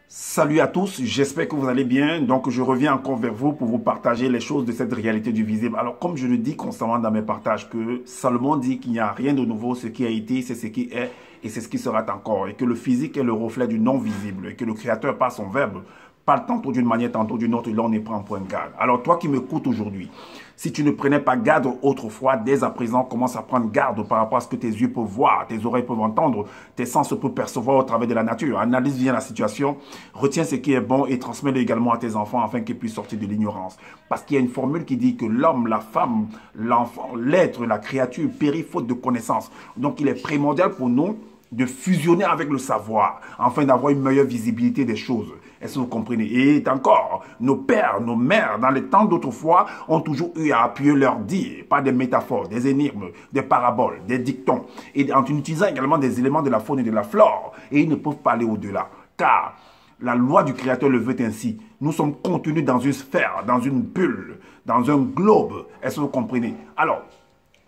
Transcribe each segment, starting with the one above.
Salut à tous, j'espère que vous allez bien. Donc, je reviens encore vers vous pour vous partager les choses de cette réalité du visible. Alors, comme je le dis constamment dans mes partages, que Salomon dit qu'il n'y a rien de nouveau, ce qui a été, c'est ce qui est et c'est ce qui sera encore. Et que le physique est le reflet du non-visible et que le Créateur, par son verbe, parle tantôt d'une manière, tantôt d'une autre, et là on y prend point garde. Alors, toi qui m'écoutes aujourd'hui, si tu ne prenais pas garde autrefois, dès à présent, commence à prendre garde par rapport à ce que tes yeux peuvent voir, tes oreilles peuvent entendre, tes sens peuvent percevoir au travers de la nature. Analyse bien la situation, retiens ce qui est bon et transmets-le également à tes enfants afin qu'ils puissent sortir de l'ignorance. Parce qu'il y a une formule qui dit que l'homme, la femme, l'enfant, l'être, la créature périt faute de connaissance. Donc il est primordial pour nous de fusionner avec le savoir, afin d'avoir une meilleure visibilité des choses. Est-ce que vous comprenez? Et encore, nos pères, nos mères, dans les temps d'autrefois, ont toujours eu à appuyer leur dire, pas des métaphores, des énigmes, des paraboles, des dictons, et en utilisant également des éléments de la faune et de la flore, et ils ne peuvent pas aller au-delà, car la loi du Créateur le veut ainsi. Nous sommes contenus dans une sphère, dans une bulle, dans un globe. Est-ce que vous comprenez? Alors,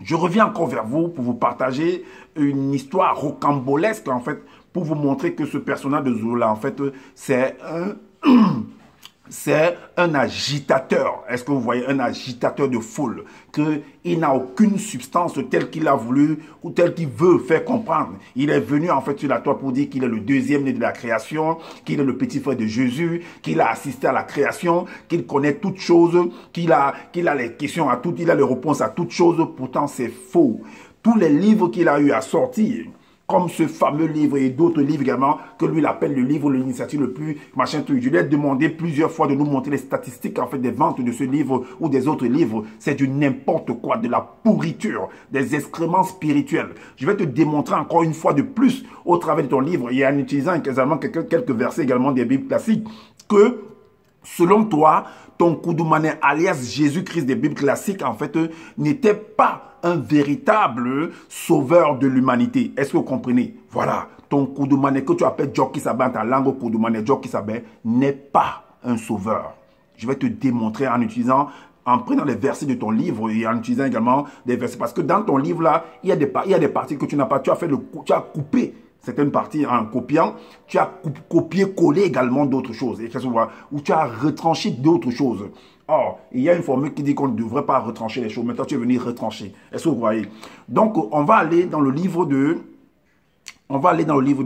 je reviens encore vers vous pour vous partager une histoire rocambolesque, en fait, pour vous montrer que ce personnage de Zola, en fait, c'est un agitateur. Est-ce que vous voyez? Un agitateur de foule. Qu'il n'a aucune substance telle qu'il a voulu ou telle qu'il veut faire comprendre. Il est venu en fait sur la toile pour dire qu'il est le deuxième né de la création, qu'il est le petit frère de Jésus, qu'il a assisté à la création, qu'il connaît toutes choses, qu'il a les questions à toutes, il a les réponses à toutes choses. Pourtant, c'est faux. Tous les livres qu'il a eu à sortir, comme ce fameux livre et d'autres livres également, que lui il appelle le livre, l'initiative le plus machin truc. Je lui ai demandé plusieurs fois de nous montrer les statistiques en fait des ventes de ce livre ou des autres livres. C'est du n'importe quoi, de la pourriture, des excréments spirituels. Je vais te démontrer encore une fois de plus au travers de ton livre et en utilisant également quelques versets également des Bibles classiques que selon toi, ton Koudoumane alias Jésus-Christ des Bibles classiques en fait n'était pas un véritable sauveur de l'humanité. Est-ce que vous comprenez? Voilà, ton Koudoumane que tu appelles Djoki Sabé en ta langue Koudoumane, Djoki Sabé n'est pas un sauveur. Je vais te démontrer en utilisant, en prenant les versets de ton livre et en utilisant également des versets. Parce que dans ton livre là, il y a des parties que tu n'as pas, tu as coupé certaines parties en copiant, tu as copié-collé également d'autres choses. Ou tu as retranché d'autres choses. Or, il y a une formule qui dit qu'on ne devrait pas retrancher les choses. Maintenant, tu es venu retrancher. Est-ce que vous voyez? Donc, on va aller dans le livre de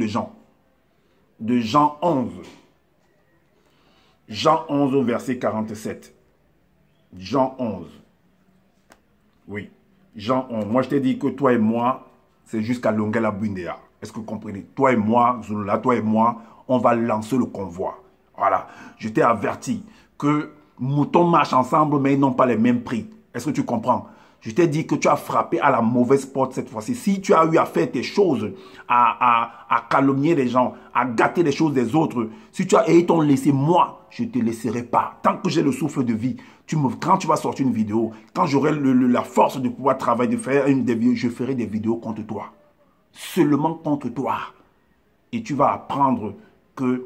Jean. De Jean 11. Jean 11 au verset 47. Jean 11. Oui. Jean 11. Moi, je t'ai dit que toi et moi, c'est jusqu'à Longela Bundea. Est-ce que vous comprenez? Toi et moi, Zulula, toi et moi, on va lancer le convoi. Voilà. Je t'ai averti que moutons marchent ensemble, mais ils n'ont pas les mêmes prix. Est-ce que tu comprends? Je t'ai dit que tu as frappé à la mauvaise porte cette fois-ci. Si tu as eu à faire tes choses, à calomnier les gens, à gâter les choses des autres, si tu as et ils t'ont laissé, moi, je ne te laisserai pas. Tant que j'ai le souffle de vie, quand tu vas sortir une vidéo, quand j'aurai la force de pouvoir travailler, de faire des vidéos, je ferai des vidéos contre toi. Seulement contre toi. Et tu vas apprendre qu'il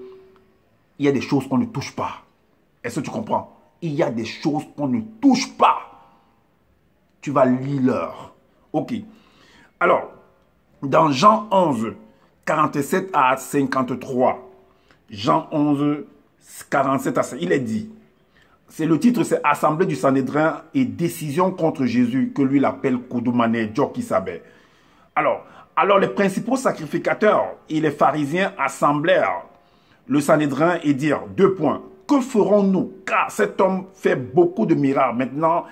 y a des choses qu'on ne touche pas. Est-ce que tu comprends? Il y a des choses qu'on ne touche pas. Tu vas lire l'heure. Ok. Alors, dans Jean 11, 47 à 53, Jean 11, 47 à 50, il est dit, le titre c'est Assemblée du Sanhédrin et décision contre Jésus, que lui l'appelle Koudoumane Djoki Sabé. Alors les principaux sacrificateurs et les pharisiens assemblèrent le Sanhédrin et dirent, 2 points, que ferons-nous? Car cet homme fait beaucoup de miracles. Maintenant,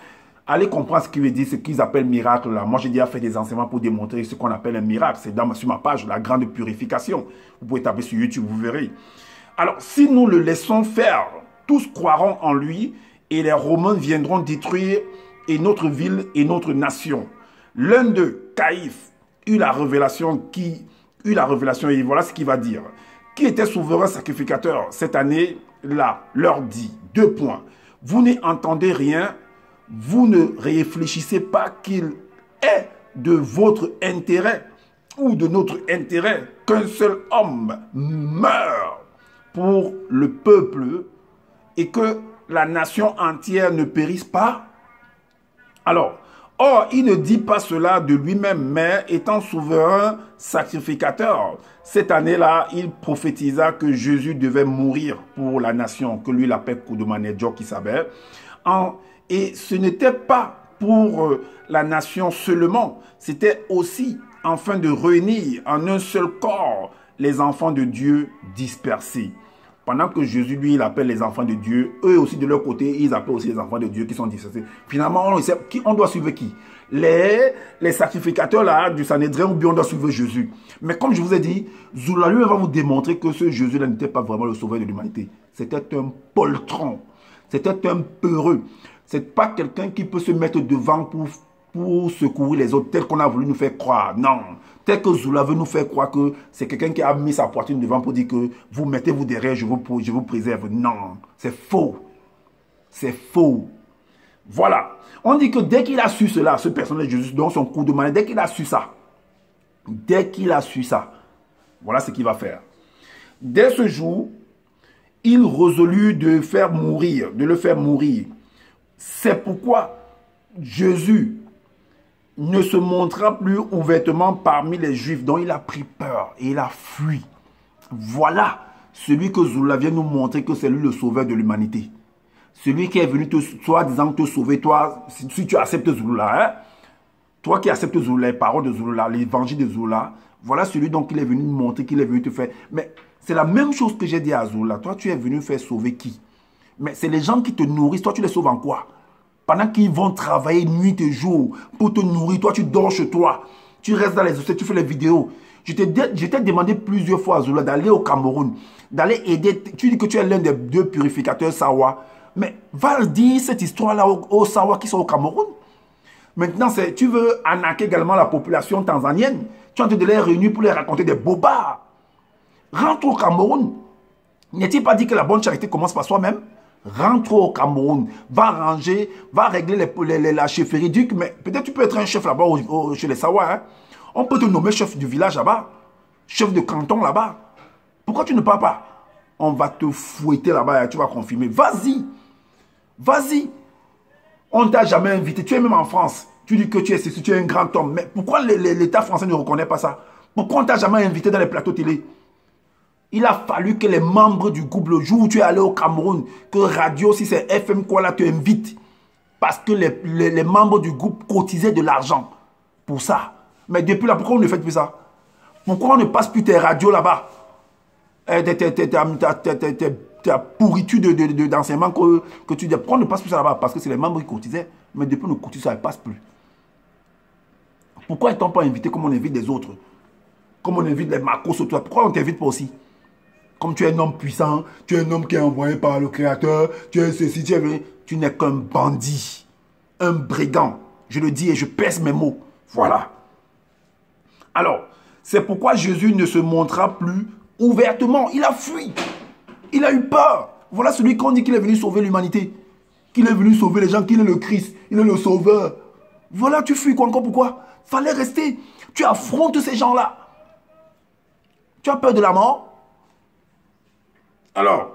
allez comprendre ce qu'il veut dire, ce qu'ils appellent miracle là. Moi, j'ai déjà fait des enseignements pour démontrer ce qu'on appelle un miracle. C'est sur ma page, la grande purification. Vous pouvez taper sur YouTube, vous verrez. Alors, si nous le laissons faire, tous croiront en lui et les Romains viendront détruire et notre ville et notre nation. L'un d'eux, Caïphe, eut la révélation et voilà ce qu'il va dire. Qui était souverain sacrificateur cette année-là, leur dit, 2 points. Vous n'entendez rien, vous ne réfléchissez pas qu'il est de votre intérêt ou de notre intérêt qu'un seul homme meure pour le peuple et que la nation entière ne périsse pas. Alors, Or, il ne dit pas cela de lui-même, mais étant souverain sacrificateur. Cette année-là, il prophétisa que Jésus devait mourir pour la nation, que lui, il appelle Koudoumane Djo Kisabe. Et ce n'était pas pour la nation seulement, c'était aussi afin de réunir en un seul corps les enfants de Dieu dispersés. Pendant que Jésus, lui, il appelle les enfants de Dieu, eux aussi de leur côté, ils appellent aussi les enfants de Dieu qui sont dispersés. Finalement, on doit suivre qui? Les sacrificateurs là, du Sanhédrin, ou bien on doit suivre Jésus. Mais comme je vous ai dit, Zoula lui va vous démontrer que ce Jésus-là n'était pas vraiment le sauveur de l'humanité. C'était un poltron. C'était un peureux. C'est pas quelqu'un qui peut se mettre devant pour secourir les autres, tel qu'on a voulu nous faire croire. Non. Tel que Zoula veut nous faire croire que c'est quelqu'un qui a mis sa poitrine devant pour dire que vous mettez-vous derrière, je vous préserve. Non. C'est faux. C'est faux. Voilà. On dit que dès qu'il a su cela, ce personnage de Jésus, dans son coup de main, dès qu'il a su ça, voilà ce qu'il va faire. Dès ce jour, il résolut de le faire mourir. C'est pourquoi Jésus ne se montra plus ouvertement parmi les Juifs, dont il a pris peur et il a fui. Voilà celui que Zoula vient nous montrer que c'est lui le sauveur de l'humanité. Celui qui est venu soi-disant te sauver, toi, si tu acceptes Zoula, hein, toi qui acceptes Zoula, les paroles de Zoula, l'évangile de Zoula, voilà celui dont il est venu montrer qu'il est venu te faire. Mais c'est la même chose que j'ai dit à Zoula. Toi, tu es venu faire sauver qui? Mais c'est les gens qui te nourrissent. Toi, tu les sauves en quoi? Pendant qu'ils vont travailler nuit et jour pour te nourrir, toi, tu dors chez toi. Tu restes dans les hôtels, tu fais les vidéos. Je t'ai demandé plusieurs fois, Zoula, d'aller au Cameroun, d'aller aider. Tu dis que tu es l'un des 2 purificateurs Sawa. Mais va dire cette histoire-là aux Sawa qui sont au Cameroun. Maintenant, tu veux arnaquer également la population tanzanienne. Tu es en train de les réunir pour les raconter des bobards. Rentre au Cameroun. N'est-il pas dit que la bonne charité commence par soi-même? Rentre au Cameroun. Va ranger, va régler la chefferie duc. Mais peut-être tu peux être un chef là-bas chez les Sawa. Hein? On peut te nommer chef du village là-bas. Chef de canton là-bas. Pourquoi tu ne parles pas? On va te fouetter là-bas et tu vas confirmer. Vas-y. Vas-y. On ne t'a jamais invité. Tu es même en France. Tu dis que tu es un grand homme. Mais pourquoi l'État français ne reconnaît pas ça? Pourquoi on ne t'a jamais invité dans les plateaux télé? Il a fallu que les membres du groupe, le jour où tu es allé au Cameroun, que Radio, si c'est FM quoi là, te invite. Parce que les membres du groupe cotisaient de l'argent pour ça. Mais depuis là, pourquoi on ne fait plus ça? Pourquoi on ne passe plus tes radios là-bas? Ta pourriture d'enseignement que tu dis. Pourquoi on ne passe plus ça là-bas? Parce que c'est les membres qui cotisaient. Mais depuis le cotisent, ça ne passe plus. Pourquoi ils ne t'ont pas invité comme on invite les autres? Comme on invite les Marcos sur toi. Pourquoi on ne t'invite pas aussi? Comme tu es un homme puissant, tu es un homme qui est envoyé par le Créateur, tu es ceci, tu n'es qu'un bandit, un brigand. Je le dis et je pèse mes mots. Voilà. Alors, c'est pourquoi Jésus ne se montra plus ouvertement. Il a fui. Il a eu peur. Voilà celui qu'on dit qu'il est venu sauver l'humanité. Qu'il est venu sauver les gens, qu'il est le Christ, il est le sauveur. Voilà, tu fuis quoi encore? Pourquoi? Fallait rester. Tu affrontes ces gens-là. Tu as peur de la mort? Alors,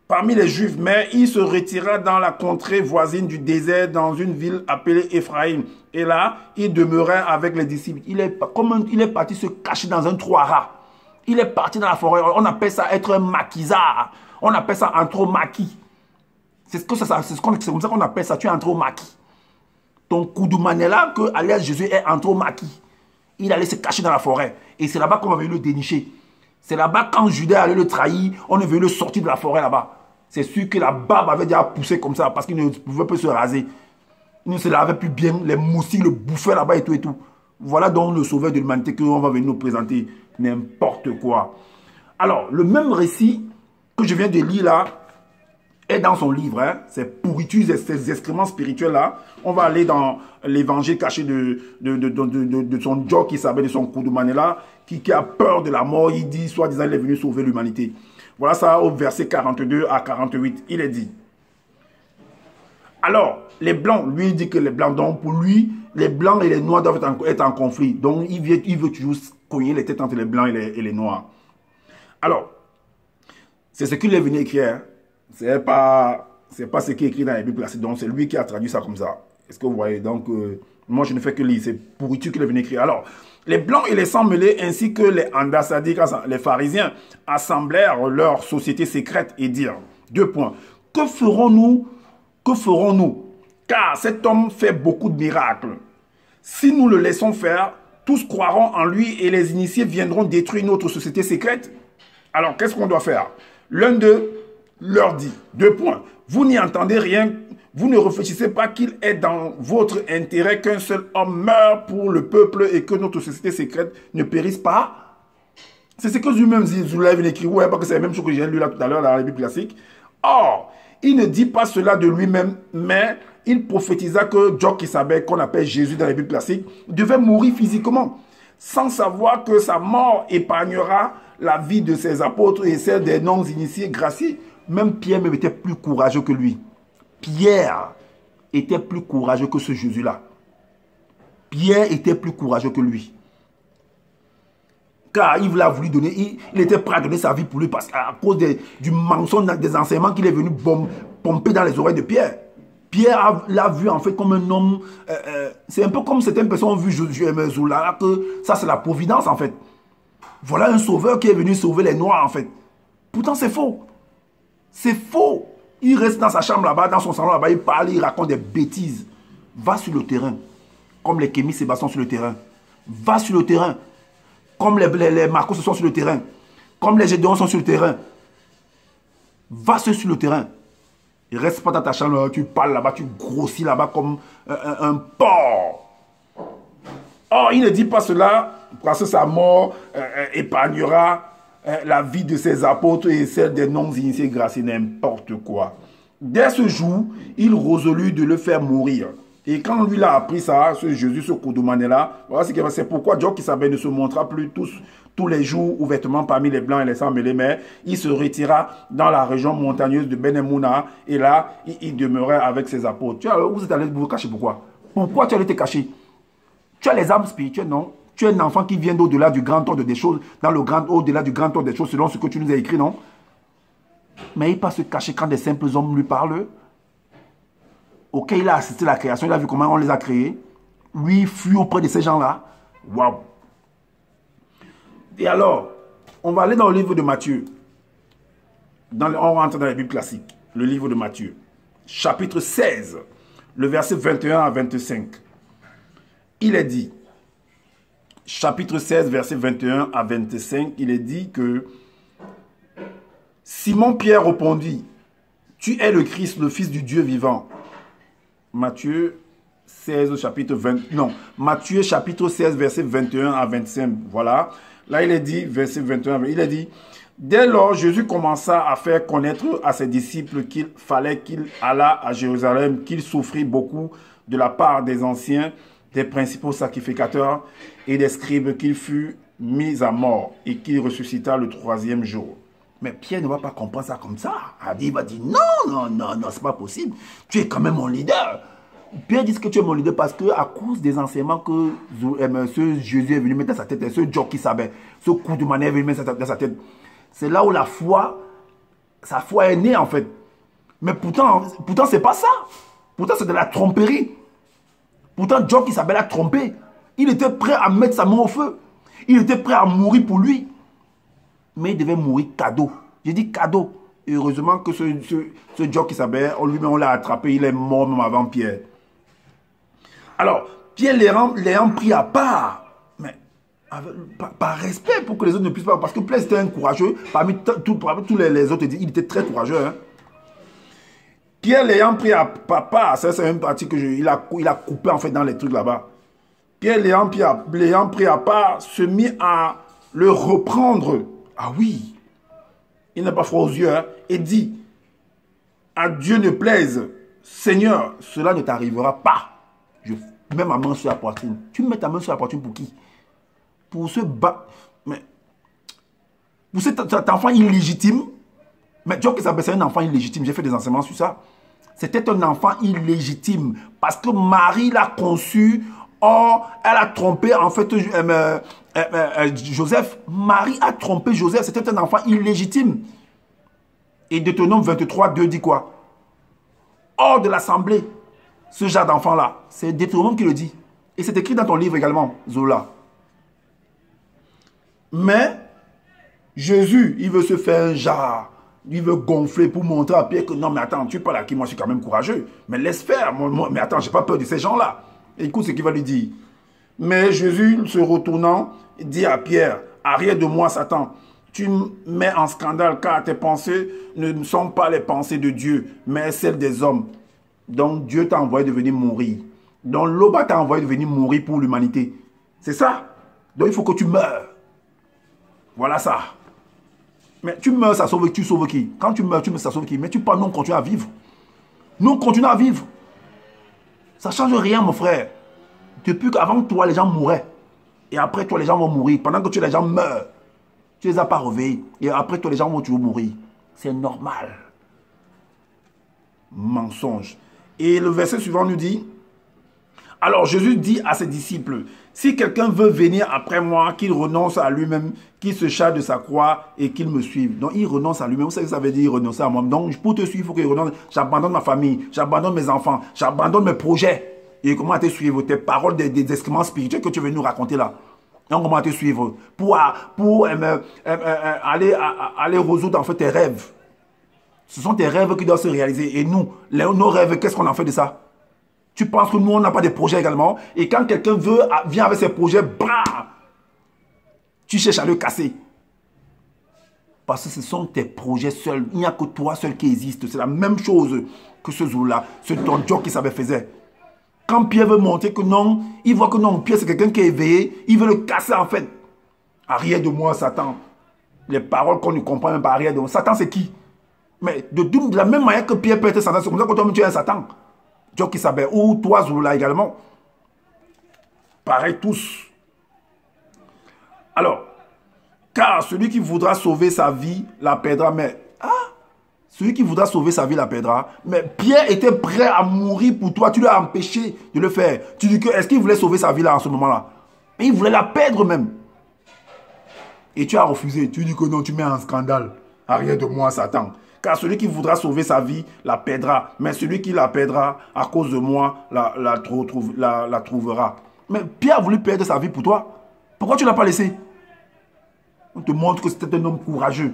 parmi les Juifs, mais il se retira dans la contrée voisine du désert, dans une ville appelée Éphraïm. Et là, il demeurait avec les disciples. Il est parti se cacher dans un trou à rats. Il est parti dans la forêt. On appelle ça être un maquisard. On appelle ça entrer au maquis. C'est comme ça qu'on appelle ça. Tu es entré au maquis. Ton Koudoumane là, que alias Jésus est entré au maquis. Il allait se cacher dans la forêt. Et c'est là-bas qu'on va venir le dénicher. C'est là-bas, quand Judas allait le trahir, on est venu le sortir de la forêt là-bas. C'est sûr que la barbe avait déjà poussé comme ça parce qu'il ne pouvait pas se raser. Il ne se lavait plus bien, les moustiques le bouffaient là-bas et tout et tout. Voilà donc le sauveur de l'humanité qu'on va venir nous présenter. N'importe quoi. Alors, le même récit que je viens de lire là est dans son livre. Hein, ces pourritures, ces excréments spirituels là. On va aller dans l'évangile caché de son Djo qui s'appelle de son Koudoumane là, qui a peur de la mort. Il dit, soi-disant, il est venu sauver l'humanité. Voilà ça au verset 42 à 48. Il est dit. Alors, les Blancs, lui, il dit que les Blancs, donc pour lui, les Blancs et les Noirs doivent être en conflit. Donc, il veut toujours cogner les têtes entre les Blancs et les Noirs. Alors, c'est ce qu'il est venu écrire. Hein. C'est pas ce qui est écrit dans les Bibles. Donc, c'est lui qui a traduit ça comme ça. Est-ce que vous voyez? Donc, Moi, je ne fais que lire. C'est pourriture qu'il est venu écrire. Alors, les blancs et les sans mêlés, ainsi que les andasadiques, les pharisiens, assemblèrent leur société secrète et dirent, 2 points, que ferons-nous? Que ferons-nous? Car cet homme fait beaucoup de miracles. Si nous le laissons faire, tous croiront en lui et les initiés viendront détruire notre société secrète. Alors, qu'est-ce qu'on doit faire? L'un d'eux leur dit, 2 points, vous n'y entendez rien, vous ne réfléchissez pas qu'il est dans votre intérêt qu'un seul homme meure pour le peuple et que notre société secrète ne périsse pas? C'est ce que lui-même Zoulaïv écrit, ouais, parce que c'est la même chose que j'ai lu là tout à l'heure dans la Bible classique. Or, il ne dit pas cela de lui-même, mais il prophétisa que Djok-Isabel, qu'on appelle Jésus dans la Bible classique, devait mourir physiquement, sans savoir que sa mort épargnera la vie de ses apôtres et celle des non-initiés graciés. Même Pierre même était plus courageux que lui. Pierre était plus courageux que ce Jésus-là. Pierre était plus courageux que lui. Car il l'a voulu donner, il était prêt à donner sa vie pour lui parce qu'à cause du mensonge des enseignements qu'il est venu pomper dans les oreilles de Pierre. Pierre l'a vu en fait comme un homme, c'est un peu comme certaines personnes ont vu Zoula, que ça c'est la providence en fait. Voilà un sauveur qui est venu sauver les Noirs en fait. Pourtant c'est faux. C'est faux. Il reste dans sa chambre là-bas, dans son salon là-bas, il parle, il raconte des bêtises. Va sur le terrain, comme les Kémy Sébastien sur le terrain. Va sur le terrain, comme les Marcos sont sur le terrain, comme les Gédéons sont sur le terrain. Va sur le terrain. Il reste pas dans ta chambre, tu parles là-bas, tu grossis là-bas comme un porc. Or, il ne dit pas cela parce que sa mort épargnera la vie de ses apôtres et celle des non-initiés graciés, n'importe quoi. Dès ce jour, il résolut de le faire mourir. Et quand lui a appris ça, ce Jésus, ce Koudoumane-là, voilà c'est pourquoi Djok-Isabel ne se montra plus tous les jours ouvertement parmi les blancs et les sans mêlés, mais il se retira dans la région montagneuse de Benemouna et là, il demeurait avec ses apôtres. Tu vois, vous êtes allé vous cacher pourquoi? Pourquoi tu allais te cacher? Tu as les âmes spirituelles, non? Tu es un enfant qui vient d'au-delà du grand ordre des choses, au-delà du grand ordre des choses, selon ce que tu nous as écrit, non? Mais il ne peut pas se cacher quand des simples hommes lui parlent. Ok, il a assisté à la création, il a vu comment on les a créés. Lui, il fuit auprès de ces gens-là. Waouh! Et alors, on va aller dans le livre de Matthieu. On rentre dans la Bible classique. Le livre de Matthieu. Chapitre 16, le verset 21 à 25. Il est dit, chapitre 16, verset 21 à 25, il est dit que Simon-Pierre répondit, tu es le Christ, le Fils du Dieu vivant. Matthieu 16, chapitre 20, non, Matthieu chapitre 16, verset 21 à 25. Voilà. Là, il est dit, verset 21, il est dit, dès lors, Jésus commença à faire connaître à ses disciples qu'il fallait qu'il allât à Jérusalem, qu'il souffrit beaucoup de la part des anciens, des principaux sacrificateurs et des scribes, qu'il fut mis à mort et qu'il ressuscita le 3e jour. Mais Pierre ne va pas comprendre ça comme ça. Il va dire non, c'est pas possible. Tu es quand même mon leader. Pierre dit que tu es mon leader parce que à cause des enseignements que ce Jésus est venu mettre dans sa tête, ce Djok-Isabel, ce coup de manœuvre est venu mettre dans sa tête. C'est là où sa foi est née en fait. Mais pourtant c'est pas ça. Pourtant c'est de la tromperie. Pourtant Djok-Isabel a trompé. Il était prêt à mettre sa main au feu. Il était prêt à mourir pour lui. Mais il devait mourir cadeau. J'ai dit cadeau. Et heureusement que ce Djok-Isabel, lui-même on l'a attrapé, il est mort même avant Pierre. Alors, Pierre l'ayant pris à part, mais par respect pour que les autres ne puissent pas, parce que Pierre c'était un courageux, parmi tous les autres, il était très courageux. Hein. Pierre l'ayant pris à part, ça c'est une partie que il a coupé en fait dans les trucs là-bas. Pierre l'ayant pris à part, se mit à le reprendre. Ah oui, il n'a pas froid aux yeux, hein, et dit, à Dieu ne plaise, Seigneur, cela ne t'arrivera pas. Je mets ma main sur la poitrine. Tu mets ta main sur la poitrine pour qui? Pour ce pour cet enfant illégitime. Mais Dieu que ça c'est un enfant illégitime. J'ai fait des enseignements sur ça. C'était un enfant illégitime. Parce que Marie l'a conçu. Or, elle a trompé en fait Joseph. Marie a trompé Joseph. C'était un enfant illégitime. Et Deutéronome 23, 2 dit quoi? Hors de l'assemblée. Ce genre d'enfant-là, c'est Deutéronome qui le dit. Et c'est écrit dans ton livre également, Zola. Mais Jésus, il veut se faire un genre. Il veut gonfler pour montrer à Pierre que non, mais attends, tu parles à qui? Moi, je suis quand même courageux. Mais laisse faire. Mais attends, je n'ai pas peur de ces gens-là. Écoute ce qu'il va lui dire. Mais Jésus, se retournant, dit à Pierre, arrière de moi, Satan. Tu mets en scandale car tes pensées ne sont pas les pensées de Dieu, mais celles des hommes. Donc Dieu t'a envoyé de venir mourir. Donc l'Oba t'a envoyé de venir mourir pour l'humanité. C'est ça. Donc il faut que tu meurs. Voilà ça. Mais tu meurs, ça sauve qui? Tu sauves qui? Quand tu meurs, ça sauve qui? Mais tu parles, nous on continue à vivre. Nous on continue à vivre. Ça ne change rien, mon frère. Depuis qu'avant toi, les gens mouraient. Et après toi, les gens vont mourir. Pendant que les gens meurent. Tu ne les as pas réveillés. Et après toi, les gens vont toujours mourir. C'est normal. Mensonge. Et le verset suivant nous dit, alors Jésus dit à ses disciples, si quelqu'un veut venir après moi, qu'il renonce à lui-même, qu'il se charge de sa croix et qu'il me suive. Donc il renonce à lui-même. Vous savez ce que ça veut dire renoncer à moi. Donc pour te suivre, il faut qu'il renonce. J'abandonne ma famille, j'abandonne mes enfants, j'abandonne mes projets. Et comment te suivre? Tes paroles des excréments spirituels que tu veux nous raconter là. Donc comment te suivre? Pour aller résoudre en fait tes rêves. Ce sont tes rêves qui doivent se réaliser. Et nous, nos rêves, qu'est-ce qu'on en fait de ça? Tu penses que nous, on n'a pas de projets également? Et quand quelqu'un vient avec ses projets, bra, tu cherches à le casser. Parce que ce sont tes projets seuls. Il n'y a que toi seul qui existe. C'est la même chose que ce jour-là. Ce Don Dieu qui savait faisait. Quand Pierre veut montrer que non, il voit que non, Pierre c'est quelqu'un qui est éveillé, il veut le casser en fait. Arrière de moi, Satan. Les paroles qu'on ne comprend même pas, arrière de moi. Satan c'est qui? Mais de la même manière que Pierre peut être Satan, c'est comme ça que toi tu es un Satan. Dieu qui savait. Ou toi, Zoula également. Pareil tous. Alors, car celui qui voudra sauver sa vie la perdra, mais celui qui voudra sauver sa vie la perdra. Mais Pierre était prêt à mourir pour toi. Tu l'as empêché de le faire. Tu dis que est-ce qu'il voulait sauver sa vie là en ce moment-là? Mais il voulait la perdre même. Et tu as refusé. Tu dis que non, tu mets un scandale. Arrière de moi, Satan. Car celui qui voudra sauver sa vie la perdra. Mais celui qui la perdra à cause de moi la trouvera. Mais Pierre a voulu perdre sa vie pour toi. Pourquoi tu ne l'as pas laissé? On te montre que c'était un homme courageux.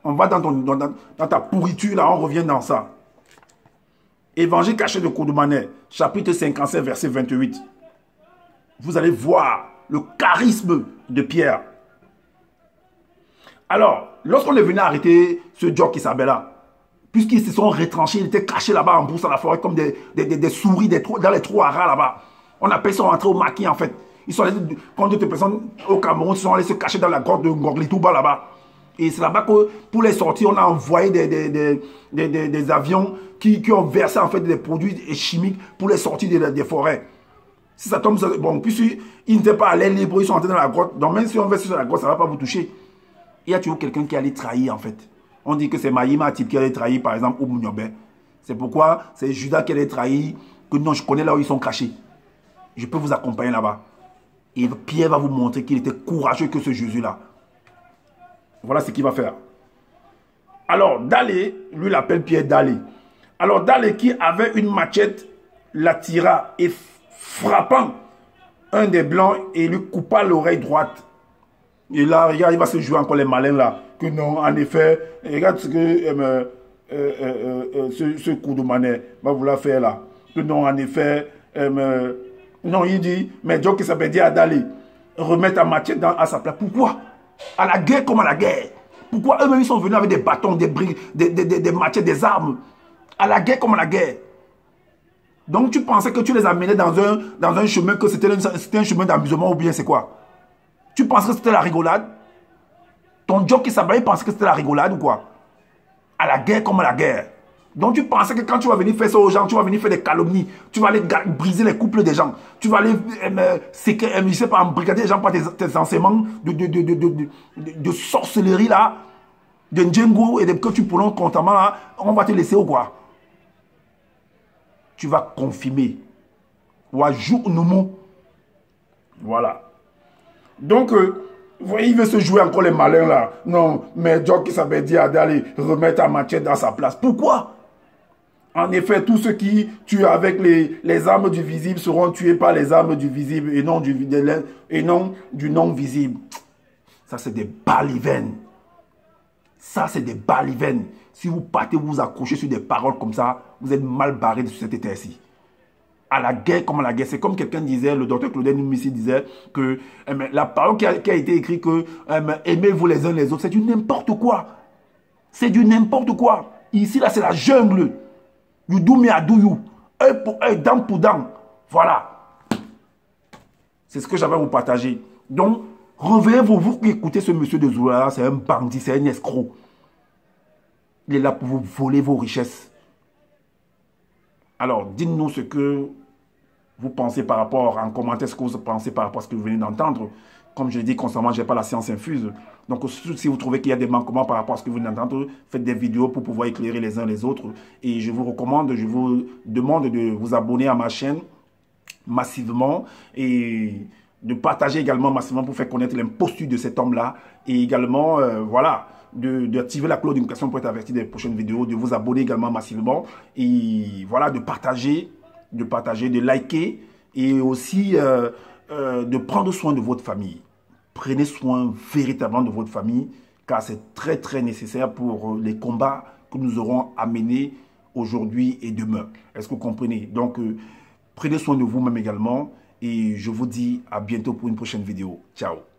On va dans ta pourriture, là, on revient dans ça. Évangile caché de Koudoumane, chapitre 57, verset 28. Vous allez voir le charisme de Pierre. Alors, lorsqu'on est venu arrêter ce Dieu qui s'appelle là, puisqu'ils se sont retranchés, ils étaient cachés là-bas en brousse dans la forêt comme des souris dans les trous à rats là-bas. On appelle ça rentrer au maquis en fait. Ils sont allés, quand d'autres personnes au Cameroun, ils sont allés se cacher dans la grotte de Ngorlitouba là-bas. Et c'est là-bas que pour les sortir, on a envoyé des avions qui ont versé en fait des produits chimiques pour les sortir des forêts. Si ça tombe, bon, puisqu'ils n'étaient pas à l'air libre, ils sont entrés dans la grotte. Donc même si on verse sur la grotte, ça ne va pas vous toucher. Il y a toujours quelqu'un qui allait trahir en fait. On dit que c'est Maïma type qui allait trahir par exemple ou Mouniobe. C'est pourquoi c'est Judas qui allait trahir, que non, je connais là où ils sont cachés. Je peux vous accompagner là-bas. Et Pierre va vous montrer qu'il était courageux que ce Jésus-là. Voilà ce qu'il va faire. Alors, Dalé, lui l'appelle Pierre Dalé. Alors, Dalé qui avait une machette, la tira et frappant un des blancs et lui coupa l'oreille droite. Et là, regarde, il va se jouer encore les malins là. Que non, en effet, regarde ce que ce Koudoumane va vouloir faire là. Que non, en effet, non, il dit, mais Dieu qui s'appelle dit à Dalé, remettre ta machette à sa place. Pourquoi? À la guerre comme à la guerre. Pourquoi eux-mêmes ils sont venus avec des bâtons, des machettes, des armes? À la guerre comme à la guerre. Donc tu pensais que tu les amenais dans un chemin, que c'était un chemin d'amusement ou bien c'est quoi? Tu penses que c'était la rigolade? Ton Dieu qui s'appelait pensait que c'était la rigolade ou quoi? À la guerre comme à la guerre. Donc tu pensais que quand tu vas venir faire ça aux gens, tu vas venir faire des calomnies, tu vas aller briser les couples des gens, tu vas aller, je sais pas, embrigader les gens par tes enseignements de sorcellerie là, de Ndjengo et que tu prononces constamment là, on va te laisser ou quoi? Tu vas confirmer. Wajou Noumou. Voilà. Donc, vous voyez, il veut se jouer encore les malins là. Non, mais Dieu qui s'avait dit à d'aller remettre ta machette dans sa place. Pourquoi? En effet, tous ceux qui tuent avec les armes du visible seront tués par les armes du visible et non du non visible. Ça, c'est des balivernes. Ça, c'est des balivernes. Si vous partez vous accrochez sur des paroles comme ça, vous êtes mal barré sur cette terre-ci. À la guerre comme à la guerre. C'est comme quelqu'un disait, le docteur Claudel Numissi disait que la parole qui a été écrite que aimez-vous les uns les autres, c'est du n'importe quoi. C'est du n'importe quoi. Ici, là, c'est la jungle. You do me, I do you. Œil pour œil, dent pour dent. Voilà. C'est ce que j'avais à vous partager. Donc, réveillez-vous, vous qui écoutez ce monsieur de Zoula, c'est un bandit, c'est un escroc. Il est là pour vous voler vos richesses. Alors, dites-nous ce que vous pensez par rapport, en commentaire, ce que vous pensez par rapport à ce que vous venez d'entendre. Comme je l'ai dit constamment, je n'ai pas la science infuse. Donc, si vous trouvez qu'il y a des manquements par rapport à ce que vous venez d'entendre, faites des vidéos pour pouvoir éclairer les uns les autres. Et je vous recommande, je vous demande de vous abonner à ma chaîne massivement et de partager également massivement pour faire connaître l'imposture de cet homme-là. Et également, voilà, d'activer la cloche de notification pour être averti des prochaines vidéos, de vous abonner également massivement. Et voilà, de partager, de liker et aussi de prendre soin de votre famille. Prenez soin véritablement de votre famille car c'est très très nécessaire pour les combats que nous aurons à mener aujourd'hui et demain. Est-ce que vous comprenez? Donc, prenez soin de vous-même également et je vous dis à bientôt pour une prochaine vidéo. Ciao.